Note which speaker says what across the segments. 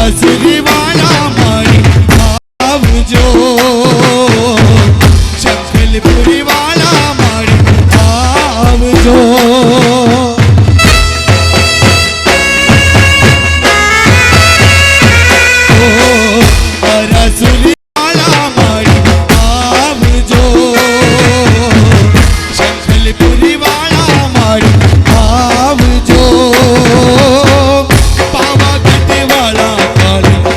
Speaker 1: રસરી વાળા મારી આવજો જંગલપુરી વાળા મારી આવજો રસરી વાળા મારી આવજો જંગલપુરી વાળા મારી આવજો પાવાગઢ વાળા મારી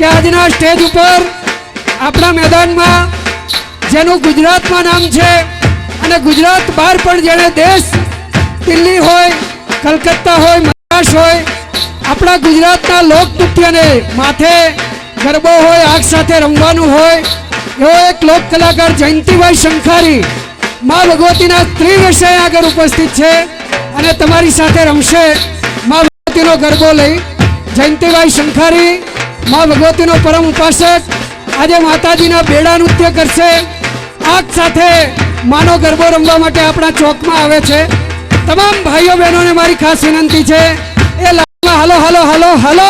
Speaker 2: કે આજના સ્ટેજ ઉપર આપણા મેદાનમાં જેનું ગુજરાતમાં નામ છે અને ગુજરાત બહાર પણ જેણે દેશ દિલ્હી હોય, કલકત્તા હોય, મદ્રાસ હોય, આપણા ગુજરાતના લોકનૃત્યને માથે ગરબો હોય, આગ સાથે રમવાનું હોય એવો એક લોક કલાકાર જયંતિભાઈ શંખારી મા ભગવતીના સ્ત્રી વેશે આગળ ઉપસ્થિત છે અને તમારી સાથે રમશે મા ભગવતીનો ગરબો લઈ. જયંતિભાઈ શંખારી મા ભગવતીનો પરમ ઉપાસક આજે માતાજીના બેડા નૃત્ય કરશે. આગ સાથે માનો ગરબો રમવા માટે આપણા ચોકમાં આવે છે. તમામ ભાઈઓ બહેનોને મારી ખાસ વિનંતી છે એ લાઈનમાં હાલો હાલો હાલો હાલો.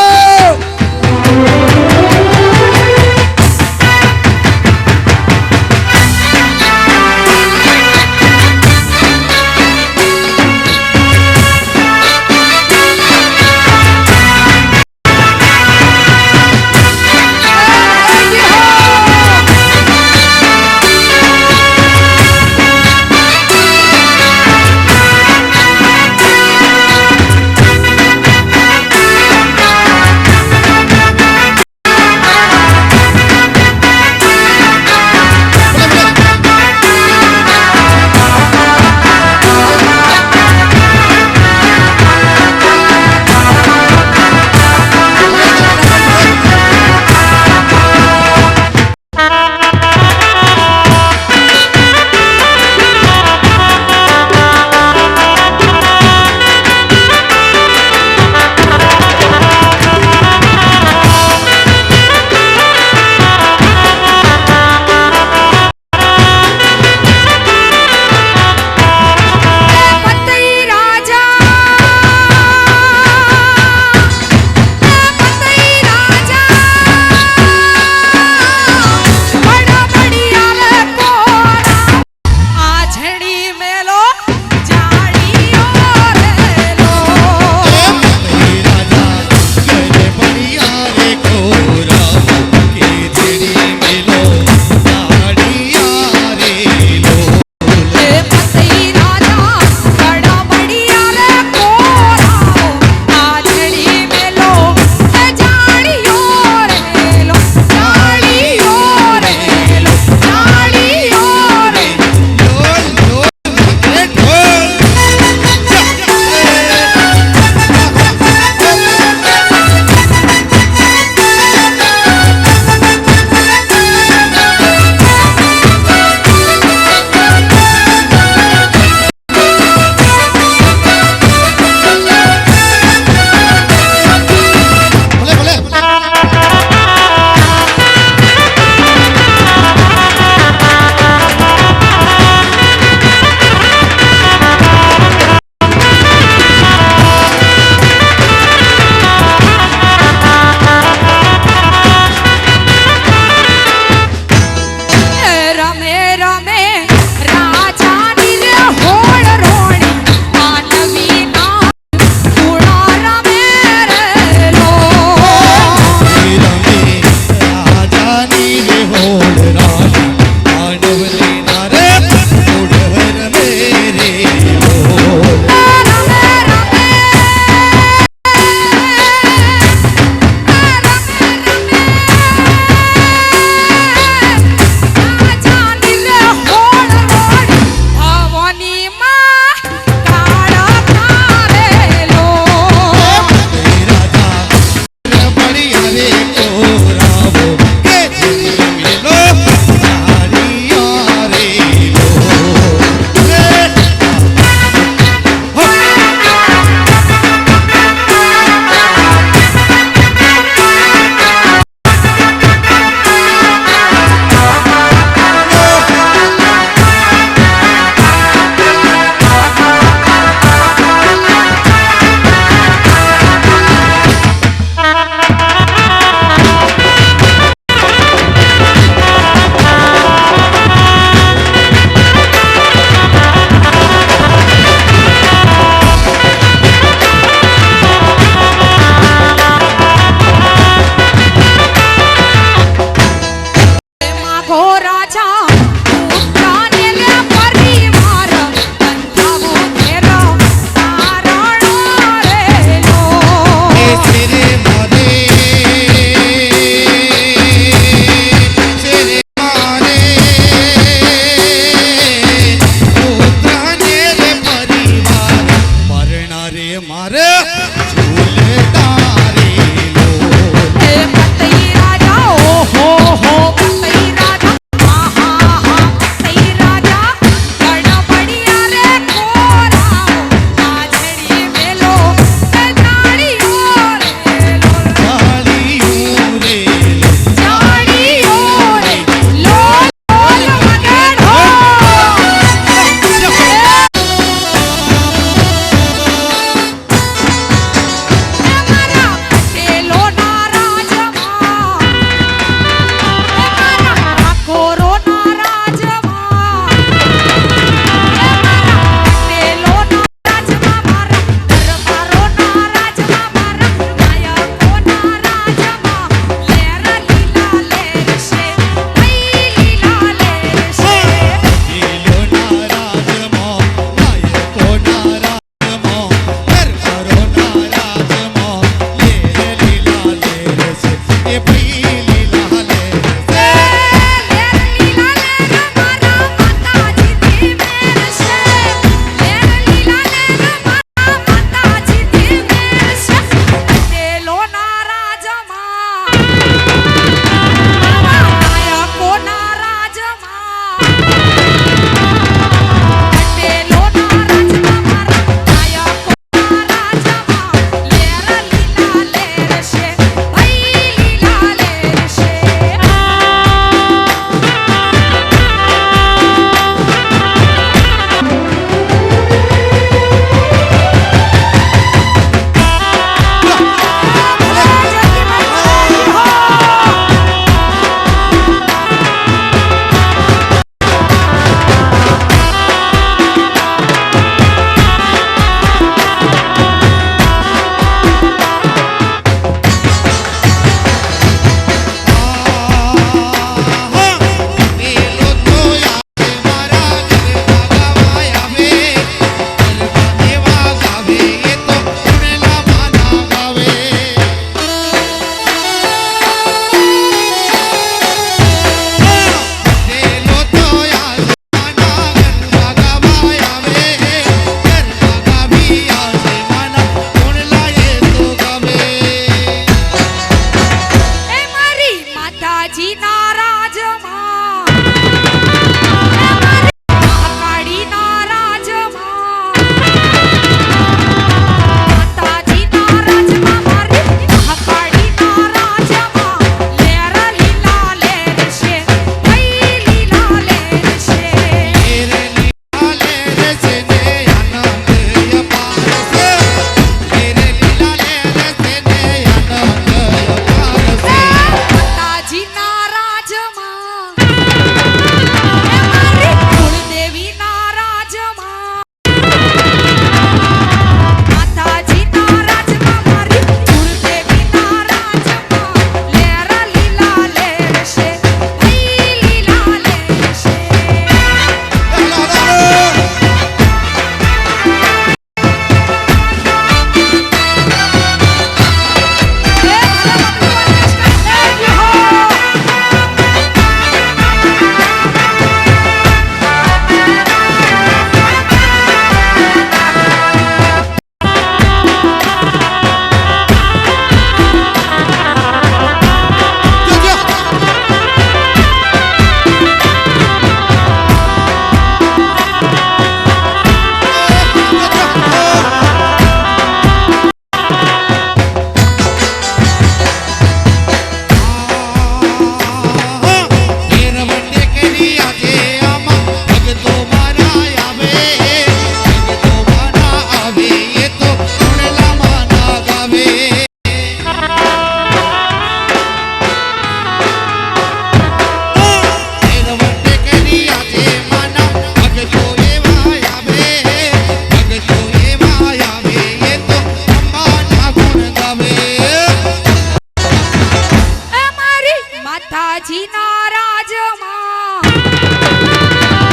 Speaker 3: માતાજીના રાજમાં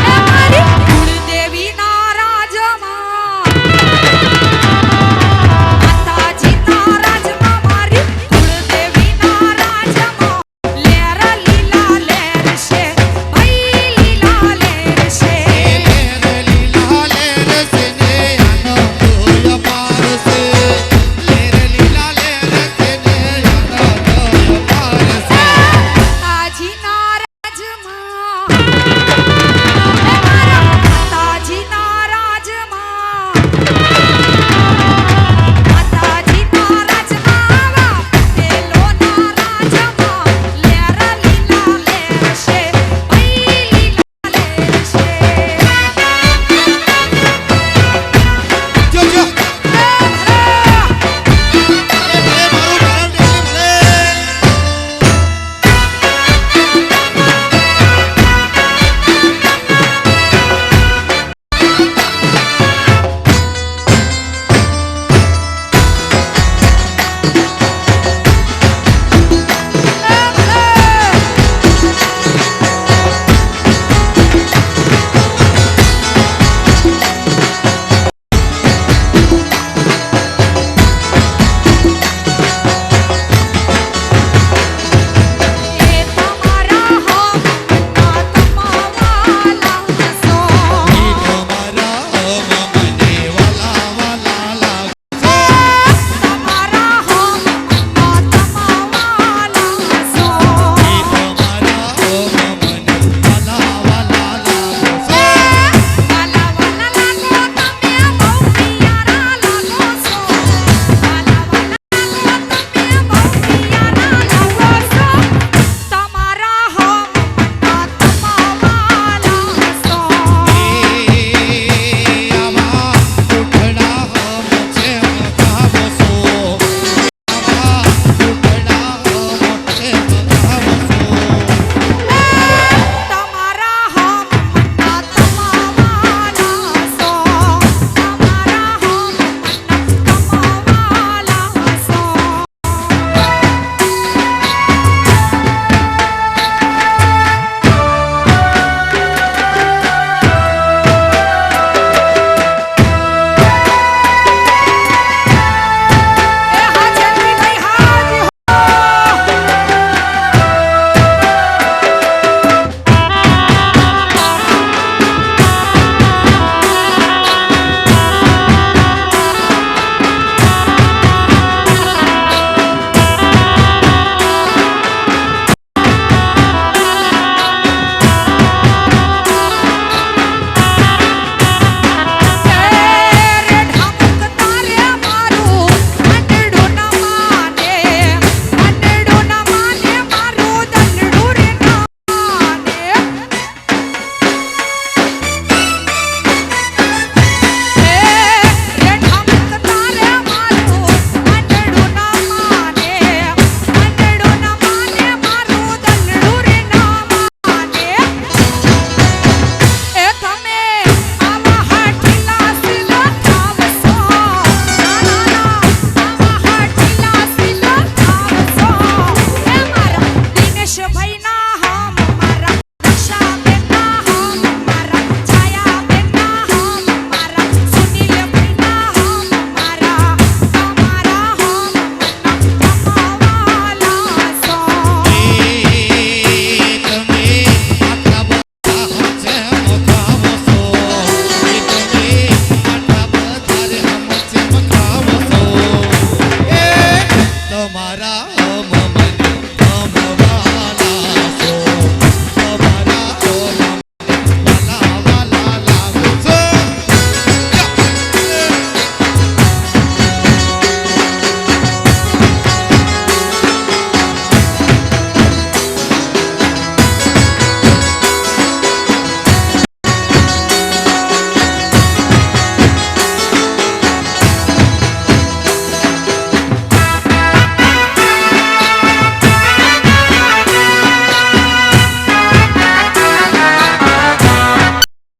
Speaker 3: એ મારી કુળદેવીના રાજમાં માતાજીના રાજમાં મારી કુળદેવીના રાજમાં લેર લીલા લેર છે ભાઈ લીલા લેર છે
Speaker 1: લેર લીલા લેર છે ને આનંદ અપાર છે લેર લીલા લેર છે ને આનંદ અપાર છે
Speaker 3: માતાજીના રાજમાં એ મારા માતાજીના રાજમાં માતાજીના રાજમાં પેલોના રાજમાં લેર લીલા લેર છે ભાઈ લીલા લેર છે
Speaker 1: જો જો અરે ભલે મારું ધરમ ભલે
Speaker 3: એ તમારા હમ આત્માવાલા હસો
Speaker 1: તમારા મને વાલા વાલા લાગો
Speaker 3: તમારા હમ આત્માવાલા હસો
Speaker 1: તમારા મને વાલા વાલા લાગો
Speaker 3: વાલા વાલા લાગો તમે બહુ પિયારા લાગો છો વાલા વાલા લાગો તમે બહુ પિયારા લાગો છો તમારા હમ આત્માવાલા હસો
Speaker 1: આવા ઉઠડા હમ છે મગાવો સો આવા ઉઠડા હમ છે મગાવો સો
Speaker 3: તમારા હમ આત્માવાલા હસો તમારા હમ આત્માવાલા હસો એ હાજરી ભાઈ હાજી રે ઢામક તારે મારું અંડડું ન માને અંડડું ન માને મારું દંડડું રે નાને રે ઢામક તારે મારું અંડડું ન માને અંડડું ન માને મારું દંડડું રે નાને એ તમે આવા હાટીલા સીલા થાવસો ના આવા હાટીલા સીલા થાવસો એ મારા દિનેશભાઈ ના હમ મારા રક્ષાબેન ના હમ મારા છાયાબેન ના હમ મારા સુનિલભાઈ ના હમ મારા તમારા હમ આત્માવાલા સો
Speaker 1: તમે આટલા બધા હમ છે મગાવો સો તમે આટલા બધા હમ છે મગાવો સો તમારા હમ મને હમ